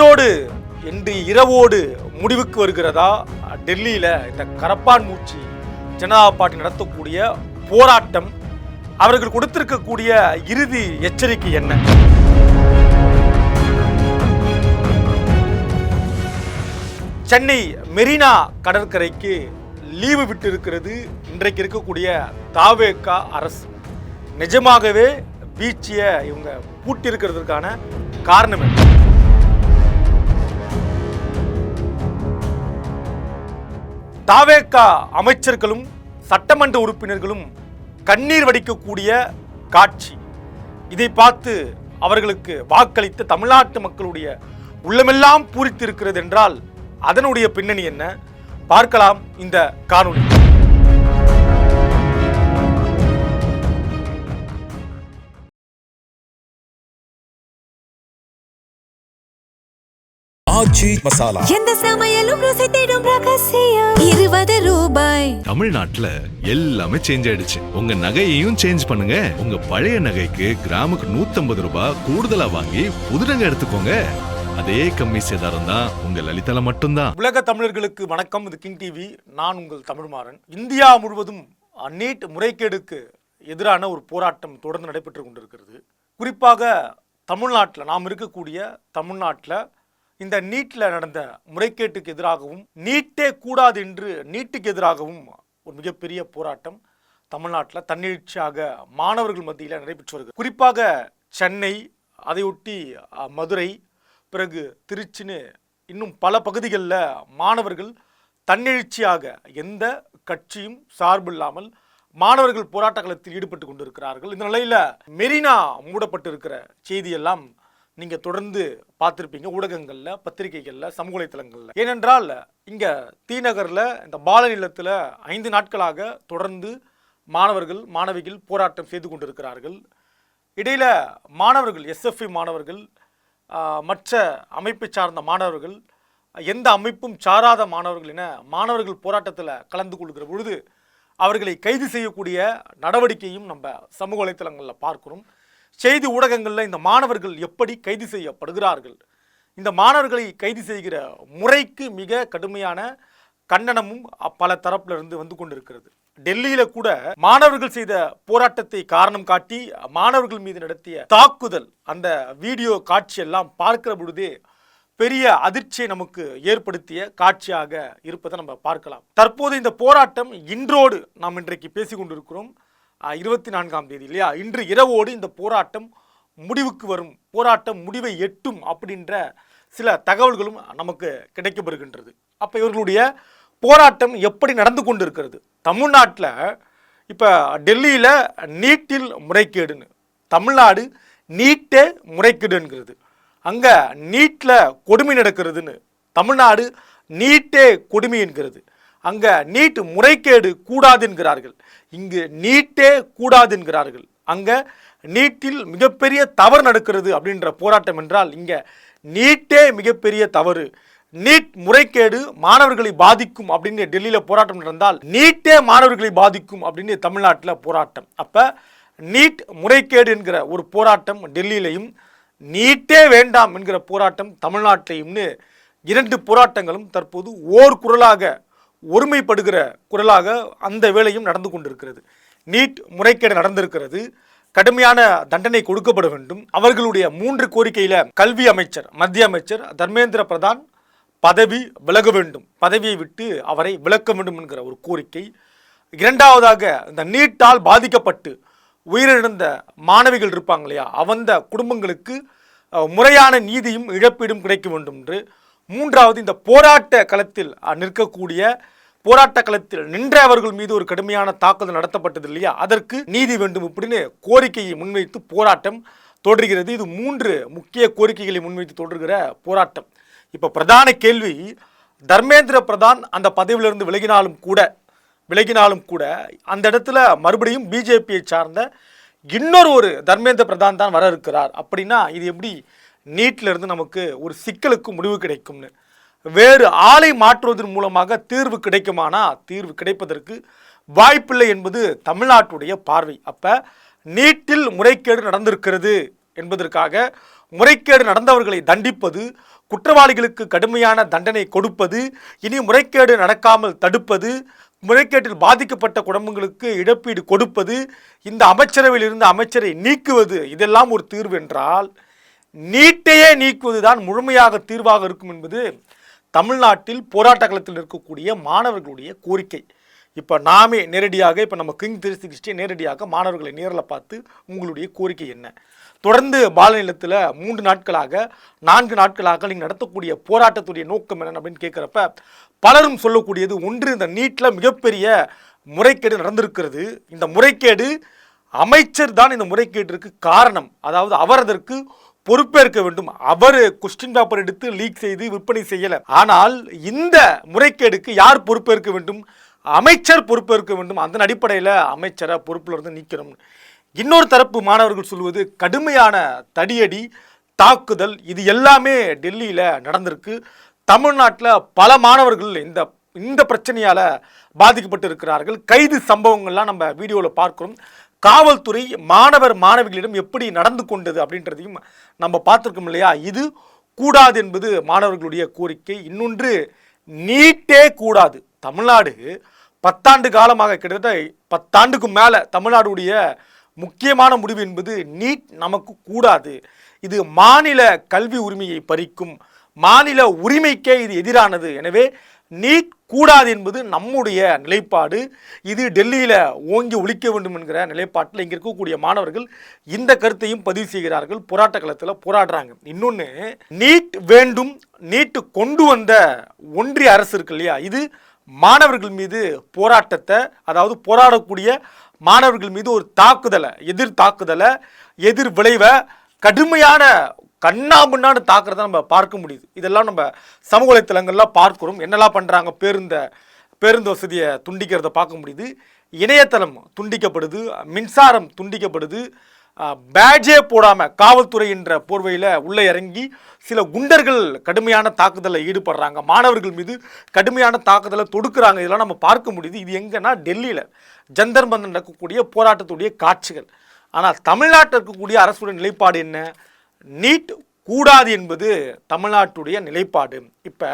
இன்றோடு இன்று இரவோடு முடிவுக்கு வருகிறதா டெல்லியில் இந்த கரப்பான் மூச்சி ஜனதா பார்ட்டி நடத்தக்கூடிய போராட்டம்? அவர்கள் கொடுத்திருக்கக்கூடிய இறுதி எச்சரிக்கை என்ன? சென்னை மெரினா கடற்கரைக்கு லீவு விட்டு இருக்கிறது இன்றைக்கு இருக்கக்கூடிய தாவேகா அரசு. நிஜமாகவே பீச்சியை இவங்க பூட்டி இருக்கிறதுக்கான காரணம் என்ன? தாவேகா அமைச்சர்களும் சட்டமன்ற உறுப்பினர்களும் கண்ணீர் வடிக்கக்கூடிய காட்சி. இதை பார்த்து அவர்களுக்கு வாக்களித்த தமிழ்நாட்டு மக்களுடைய உள்ளமெல்லாம் பூரித்து இருக்கிறது என்றால் அதனுடைய பின்னணி என்ன? பார்க்கலாம் இந்த காணொளி. மசாலா எந்த சமையலும் ருசி தேடும் ரகசியம் 20 ரூபாய். தமிழ்நாட்டுல எல்லாமே சேஞ்ச் ஆயிடுச்சு. உங்க நகையையும் சேஞ்ச் பண்ணுங்க. உங்க பழைய நகைக்கு கிராமுக்கு 150 ரூபாய் கூடுதலா வாங்கி புது நகை எடுத்துக்கோங்க. அதே கம்மி சேதாரம் தான் உங்க லலிதால மட்டும்தான். உலக தமிழர்களுக்கு வணக்கம். இது கிங் டிவி. நான் உங்கள் தமிழ்மாறன். இந்தியா முழுவதும் நீட் முறைகேடுக்கு எதிரான ஒரு போராட்டம் தொடர்ந்து நடைபெற்று கொண்டிருக்கிறது. குறிப்பாக தமிழ்நாட்டில், நாம் இருக்கக்கூடிய தமிழ்நாட்டில் இந்த நீட்டில் நடந்த முறைகேட்டுக்கு எதிராகவும் நீட்டே கூடாது என்று நீட்டுக்கு எதிராகவும் ஒரு மிகப்பெரிய போராட்டம் தமிழ்நாட்டில் தன்னெழுச்சியாக மாணவர்கள் மத்தியில் நடைபெற்று வருகிறது. குறிப்பாக சென்னை, அதையொட்டி மதுரை, பிறகு திருச்சின்னு இன்னும் பல பகுதிகளில் மாணவர்கள் தன்னெழுச்சியாக எந்த கட்சியும் சார்பில்லாமல் மாணவர்கள் போராட்ட களத்தில் ஈடுபட்டு கொண்டிருக்கிறார்கள். இந்த நிலையில் மெரினா மூடப்பட்டிருக்கிற செய்தியெல்லாம் நீங்கள் தொடர்ந்து பார்த்துருப்பீங்க ஊடகங்களில், பத்திரிகைகளில், சமூக வலைத்தளங்களில். ஏனென்றால் இங்கே தீநகரில் இந்த பால நிலத்தில் 5 நாட்களாக தொடர்ந்து மாணவர்கள் மாணவிகள் போராட்டம் செய்து கொண்டிருக்கிறார்கள். இடையில் மாணவர்கள், எஸ்எஃப்ஐ மாணவர்கள், மற்ற அமைப்பை சார்ந்த மாணவர்கள், எந்த அமைப்பும் சாராத மாணவர்கள் என மாணவர்கள் போராட்டத்தில் கலந்து கொள்கிற பொழுது அவர்களை கைது செய்யக்கூடிய நடவடிக்கையும் நம்ம சமூக வலைத்தளங்களில் பார்க்கிறோம். செய்தி ஊடகங்களில் இந்த மாணவர்கள் எப்படி கைது செய்யப்படுகிறார்கள், இந்த மாணவர்களை கைது செய்கிற முறைக்கு மிக கடுமையான கண்டனமும் பல தரப்பிலிருந்து வந்து கொண்டிருக்கிறது. டெல்லியில கூட மாணவர்கள் செய்த போராட்டத்தை காரணம் காட்டி மாணவர்கள் மீது நடத்திய தாக்குதல், அந்த வீடியோ காட்சி எல்லாம் பார்க்கிற பொழுதே பெரிய அதிர்ச்சியை நமக்கு ஏற்படுத்திய காட்சியாக இருப்பதை நம்ம பார்க்கலாம். தற்போது இந்த போராட்டம் இன்றோடு, நாம் இன்றைக்கு பேசி கொண்டிருக்கிறோம் 24ஆம் தேதி இல்லையா, இன்று இரவோடு இந்த போராட்டம் முடிவுக்கு வரும், போராட்டம் முடிவை எட்டும் அப்படின்ற சில தகவல்களும் நமக்கு கிடைக்கப்பெறுகின்றது. அப்போ இவர்களுடைய போராட்டம் எப்படி நடந்து கொண்டு இருக்கிறது? தமிழ்நாட்டில் இப்போ டெல்லியில் நீட்டில் முறைகேடுன்னு, தமிழ்நாடு நீட்டே முறைகேடுங்கிறது. அங்கே நீட்டில் கொடுமை நடக்கிறதுன்னு தமிழ்நாடு நீட்டே கொடுமை என்கிறது. அங்கே நீட் முறைகேடு கூடாது என்கிறார்கள், இங்கு நீட்டே கூடாது என்கிறார்கள். அங்கே நீட்டில் மிகப்பெரிய தவறு நடக்கிறது அப்படின்ற போராட்டம் என்றால் இங்கே நீட்டே மிகப்பெரிய தவறு, நீட் முறைகேடு மாணவர்களை பாதிக்கும் அப்படின்னு டெல்லியில் போராட்டம் நடந்தால் நீட்டே மாணவர்களை பாதிக்கும் அப்படின்னு தமிழ்நாட்டில் போராட்டம். அப்போ நீட் முறைகேடு என்கிற ஒரு போராட்டம் டெல்லியிலையும், நீட்டே வேண்டாம் என்கிற போராட்டம் தமிழ்நாட்டிலையும்னு 2 போராட்டங்களும் தற்போது ஓர் குரலாக, ஒருமைப்படுகிற குரலாக அந்த வேளையும் நடந்து கொண்டிருக்கிறது. நீட் முறைகேடு நடந்திருக்கிறது, கடுமையான தண்டனை கொடுக்கப்பட வேண்டும். அவர்களுடைய 3 கோரிக்கையில் கல்வி அமைச்சர், மத்திய அமைச்சர் தர்மேந்திர பிரதான் பதவி விலக வேண்டும், பதவியை விட்டு அவரை விலக்க வேண்டும் என்கிற ஒரு கோரிக்கை. 2வதாக இந்த நீட்டால் பாதிக்கப்பட்டு உயிரிழந்த மாணவிகள் இருப்பாங்க இல்லையா, அந்த குடும்பங்களுக்கு முறையான நீதியும் இழப்பீடும் கிடைக்க வேண்டும் என்று. 3வது இந்த போராட்ட களத்தில் நிற்கக்கூடிய, போராட்ட களத்தில் நின்றவர்கள் மீது ஒரு கடுமையான தாக்குதல் நடத்தப்பட்டது இல்லையா, அதற்கு நீதி வேண்டும் இப்படின்னு கோரிக்கையை முன்வைத்து போராட்டம் தொடர்கிறது. இது 3 முக்கிய கோரிக்கைகளை முன்வைத்து தொடர்கிற போராட்டம். இப்போ பிரதான கேள்வி, தர்மேந்திர பிரதான் அந்த பதவியிலிருந்து விலகினாலும் கூட அந்த இடத்துல மறுபடியும் பிஜேபியை சார்ந்த இன்னொரு தர்மேந்திர பிரதான் தான் வர இருக்கிறார். அப்படின்னா இது எப்படி நீட்டில் இருந்து நமக்கு ஒரு சிக்கலுக்கு முடிவு கிடைக்கும்னு, வேறு ஆளை மாற்றுவதன் மூலமாக தீர்வு கிடைக்குமானா தீர்வு கிடைப்பதற்கு வாய்ப்பில்லை என்பது தமிழ்நாட்டுடைய பார்வை. அப்போ நீட்டில் முறைகேடு நடந்திருக்கிறது என்பதற்காக முறைகேடு நடந்தவர்களை தண்டிப்பது, குற்றவாளிகளுக்கு கடுமையான தண்டனை கொடுப்பது, இனி முறைகேடு நடக்காமல் தடுப்பது, முறைகேட்டில் பாதிக்கப்பட்ட குடும்பங்களுக்கு இழப்பீடு கொடுப்பது, இந்த அமைச்சரவையில் இருந்து அமைச்சரை நீக்குவது, இதெல்லாம் ஒரு தீர்வு என்றால் நீட்டையே நீக்குவதுதான் முழுமையாக தீர்வாக இருக்கும் என்பது தமிழ்நாட்டில் போராட்ட களத்தில் இருக்கக்கூடிய மாணவர்களுடைய கோரிக்கை. இப்போ நாமே நேரடியாக இப்போ நம்ம கிங் 360 நேரடியாக மாணவர்களை நேரில் பார்த்து உங்களுடைய கோரிக்கை என்ன, தொடர்ந்து பாலநிலத்தில் 3 நாட்களாக 4 நாட்களாக நீங்கள் நடத்தக்கூடிய போராட்டத்துடைய நோக்கம் என்ன அப்படின்னு கேட்குறப்ப பலரும் சொல்லக்கூடியது ஒன்று, இந்த நீட்டில் மிகப்பெரிய முறைகேடு நடந்திருக்கிறது, இந்த முறைகேடு அமைச்சர் தான் இந்த முறைகேட்டிற்கு காரணம், அதாவது அவர் அதற்கு பொறுப்பேற்க வேண்டும், அவர் கொஸ்டின் பேப்பர் எடுத்து லீக் செய்து விற்பனை செய்யலை, ஆனால் இந்த முறைகேடுக்கு யார் பொறுப்பேற்க வேண்டும், அமைச்சர் பொறுப்பேற்க வேண்டும், அதன் அடிப்படையில் அமைச்சரை பொறுப்பில் இருந்து நீக்கணும். இன்னொரு தரப்பு மாணவர்கள் சொல்வது கடுமையான தடியடி தாக்குதல் இது எல்லாமே டெல்லியில் நடந்திருக்கு, தமிழ்நாட்டில் பல மாணவர்கள் இந்த பிரச்சனையால் பாதிக்கப்பட்டு இருக்கிறார்கள், கைது சம்பவங்கள்லாம் நம்ம வீடியோவில் பார்க்கிறோம், காவல்துறை மாணவர் மாணவிகளிடம் எப்படி நடந்து கொண்டது அப்படின்றதையும் நம்ம பார்த்துருக்கோம் இல்லையா. இது கூடாது என்பது மாணவர்களுடைய கோரிக்கை. இன்னொன்று, நீட்டே கூடாது. தமிழ்நாடு 10 ஆண்டு காலமாக, கிட்டத்தட்ட 10 ஆண்டுக்கு மேலே தமிழ்நாடுடைய முக்கியமான முடிவு என்பது நீட் நமக்கு கூடாது, இது மாநில கல்வி உரிமையை பறிக்கும், மாநில உரிமைக்கே இது எதிரானது, எனவே நீட் கூடாது என்பது நம்முடைய நிலைப்பாடு, இது டெல்லியில் ஓங்கி ஒழிக்க வேண்டும் என்கிற நிலைப்பாட்டில் இங்கே இருக்கக்கூடிய மாணவர்கள் இந்த கருத்தையும் பதிவு செய்கிறார்கள், போராட்ட களத்தில் போராடுறாங்க. இன்னொன்று, நீட் வேண்டும், நீட்டு கொண்டு வந்த ஒன்றிய அரசு இருக்கு இல்லையா, இது மாணவர்கள் மீது போராட்டத்தை, அதாவது போராடக்கூடிய மாணவர்கள் மீது ஒரு தாக்குதலை, எதிர் தாக்குதலை, எதிர் விளைவை, கடுமையான கண்ணாமுன்னான்னு தாக்குறதை நம்ம பார்க்க முடியுது. இதெல்லாம் நம்ம சமூக வலைத்தளங்கள்லாம் பார்க்குறோம். என்னெல்லாம் பண்ணுறாங்க, பேருந்து வசதியை துண்டிக்கிறத பார்க்க முடியுது, இணையதளம் துண்டிக்கப்படுது, மின்சாரம் துண்டிக்கப்படுது, பேட்ஜே போடாமல் காவல்துறை என்ற போர்வையில் உள்ளே இறங்கி சில குண்டர்கள் கடுமையான தாக்குதலில் ஈடுபடுறாங்க, மாணவர்கள் மீது கடுமையான தாக்குதலை தொடுக்கிறாங்க, இதெல்லாம் நம்ம பார்க்க முடியுது. இது எங்கன்னா டெல்லியில் ஜந்தர் மந்தர் நடக்கக்கூடிய போராட்டத்துடைய காட்சிகள். ஆனால் தமிழ்நாட்டில் இருக்கக்கூடிய அரசுடைய நிலைப்பாடு என்ன, நீட் கூடாது என்பது தமிழ்நாட்டுடைய நிலைப்பாடு. இப்போ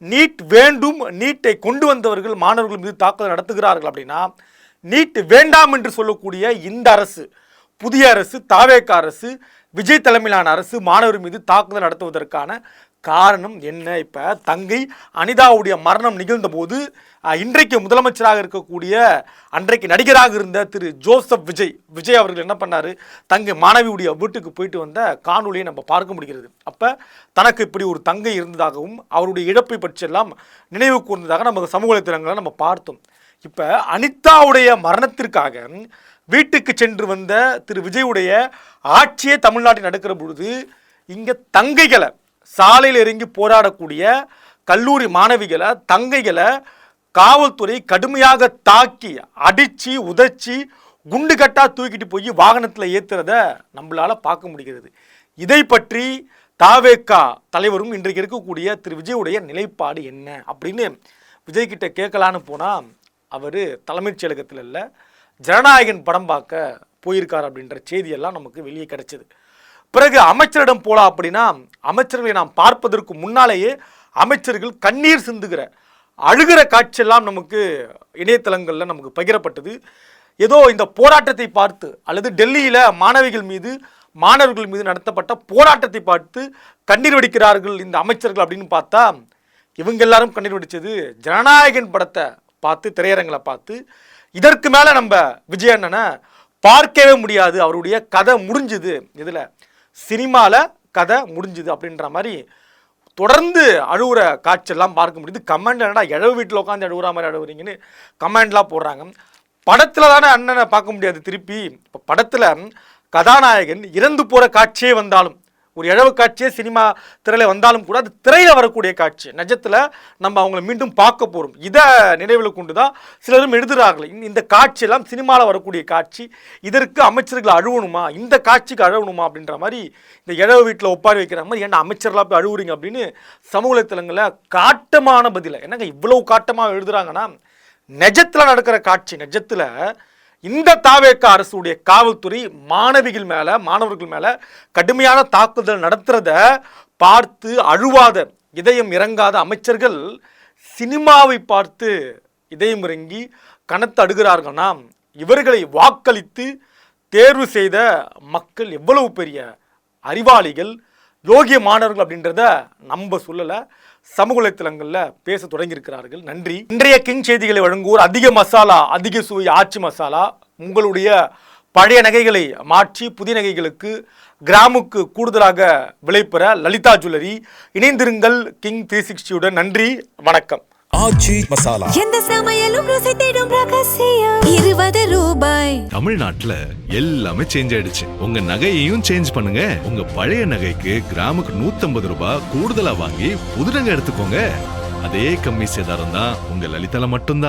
நீட் வேண்டும், நீட்டை கொண்டு வந்தவர்கள் மாணவர்கள் மீது தாக்குதல் நடத்துகிறார்கள் அப்படின்னா, நீட் வேண்டாம் என்று சொல்லக்கூடிய இந்த அரசு, புதிய அரசு, தாவேக அரசு, விஜய் தலைமையிலான அரசு மாணவர் மீது தாக்குதல் நடத்துவதற்கான காரணம் என்ன? இப்போ தங்கை அனிதாவுடைய மரணம் நிகழ்ந்த போது இன்றைக்கு முதலமைச்சராக இருக்கக்கூடிய, அன்றைக்கு நடிகராக இருந்த திரு ஜோசப் விஜய் அவர்கள் என்ன பண்ணார், தங்கை மாணவியுடைய வீட்டுக்கு போயிட்டு வந்த காணொலியை நம்ம பார்க்க முடிகிறது. அப்போ தனக்கு இப்படி ஒரு தங்கை இருந்ததாகவும் அவருடைய இழப்பை பற்றியெல்லாம் நினைவு கூர்ந்ததாக நம்ம சமூக வலைத்தளங்களை நம்ம பார்த்தோம். இப்போ அனிதாவுடைய மரணத்திற்காக வீட்டுக்கு சென்று வந்த திரு விஜயுடைய ஆட்சியே தமிழ்நாட்டில் நடக்கிற பொழுது, இங்கே தங்கைகளை, சாலையில் இறங்கி போராடக்கூடிய கல்லூரி மாணவிகளை, தங்கைகளை காவல்துறை கடுமையாக தாக்கி அடித்து உதைச்சி குண்டு கட்டா தூக்கிட்டு போய் வாகனத்தில் ஏற்றுறத நம்மளால் பார்க்க முடிகிறது. இதை பற்றி தாவேகா தலைவரும் இன்றைக்கு இருக்கக்கூடிய திரு விஜயுடைய நிலைப்பாடு என்ன அப்படின்னு விஜய்கிட்ட கேட்கலான்னு போனால், அவர் தலைமைச் செயலகத்தில் இல்லை, ஜனநாயகன் படம் பார்க்க போயிருக்கார் அப்படின்ற செய்தியெல்லாம் நமக்கு வெளியே கிடைச்சது. பிறகு அமைச்சரிடம் போகலாம் அப்படின்னா, அமைச்சர்களை நாம் பார்ப்பதற்கு முன்னாலேயே அமைச்சர்கள் கண்ணீர் சிந்துகிற அழுகிற காட்சியெல்லாம் நமக்கு இணையதளங்களில் நமக்கு பகிரப்பட்டது. ஏதோ இந்த போராட்டத்தை பார்த்து, அல்லது டெல்லியில் மாணவர்கள் மீது நடத்தப்பட்ட போராட்டத்தை பார்த்து கண்ணீர் வடிக்கிறார்கள் இந்த அமைச்சர்கள் அப்படின்னு பார்த்தா, இவங்க எல்லாரும் கண்ணீர் வடித்தது ஜனநாயகன் படத்தை பார்த்து, திரையரங்களை பார்த்து. இதற்கு மேலே நம்ம விஜய் அண்ணனை பார்க்கவே முடியாது, அவருடைய கதை முடிஞ்சுது, இதில் சினிமாவில் கதை முடிஞ்சுது அப்படின்ற மாதிரி தொடர்ந்து அழுகுற காட்சியெல்லாம் பார்க்க முடியுது. கமெண்ட் என்னடா இழவு வீட்டில் உட்காந்து அழுகுற மாதிரி அழுகுறீங்கன்னு கமெண்ட்லாம் போடுறாங்க. படத்தில் தானே அண்ணனை பார்க்க முடியாது திருப்பி. இப்போ படத்தில் கதாநாயகன் இறந்து போகிற காட்சியே வந்தாலும், ஒரு இழவு காட்சியே சினிமா திரையில் வந்தாலும் கூட அது திரையில் வரக்கூடிய காட்சி, நிஜத்தில் நம்ம அவங்கள மீண்டும் பார்க்க போகிறோம், இதை நினைவில் கொண்டு தான் சிலரும் எழுதுகிறார்கள். இந்த காட்சியெல்லாம் சினிமாவில் வரக்கூடிய காட்சி, இதற்கு அமைச்சர்கள் அழுவணுமா, இந்த காட்சிக்கு அழுவணுமா அப்படின்ற மாதிரி இந்த இழவு வீட்டில் ஒப்பாரி வைக்கிற மாதிரி ஏன்னா அமைச்சர்களாக போய் அழுவுறீங்க அப்படின்னு சமூக வலைத்தளங்களில் காட்டமான பதிலை, என்னங்க இவ்வளவு காட்டமாக எழுதுகிறாங்கன்னா, நிஜத்தில் நடக்கிற காட்சி, நிஜத்தில் இந்த தாவேக அரசுடைய காவல்துறை மாணவர்கள் மேல கடுமையான தாக்குதல் நடத்துறத பார்த்து அழுவாத, இதயம் இறங்காத அமைச்சர்கள் சினிமாவை பார்த்து இதயம் இறங்கி கனத்து அடுகிறார்கள்னா இவர்களை வாக்களித்து தேர்வு செய்த மக்கள் எவ்வளவு பெரிய அறிவாளிகள், யோகிய மாணவர்கள் அப்படின்றத நம்ம சொல்லலை, சமூக வலைத்தளங்களில் பேச தொடங்கியிருக்கிறார்கள். நன்றி. இன்றைய கிங் செய்திகளை வழங்குவோர் அதிக மசாலா, அதிக சுவை ஆச்சி மசாலா. உங்களுடைய பழைய நகைகளை மாற்றி புதிய நகைகளுக்கு கிராமுக்கு கூடுதலாக விலை பெற லலிதா ஜுவல்லரி. இணைந்திருங்கள் கிங் 360 நன்றி, வணக்கம். ஆச்சி மசாலா, எந்த சமையலும் ருசி தேடும் ரகசியம் 20 ரூபாய். தமிழ்நாட்டுல எல்லாமே சேஞ்ச் ஆயிடுச்சு. உங்க நகையையும் சேஞ்ச் பண்ணுங்க. உங்க பழைய நகைக்கு கிராமுக்கு 150 ரூபாய் கூடுதலா வாங்கி புது நகை எடுத்துக்கோங்க. அதே கம்மி சேதாரம் தான் உங்க லலிதால மட்டும்தான்.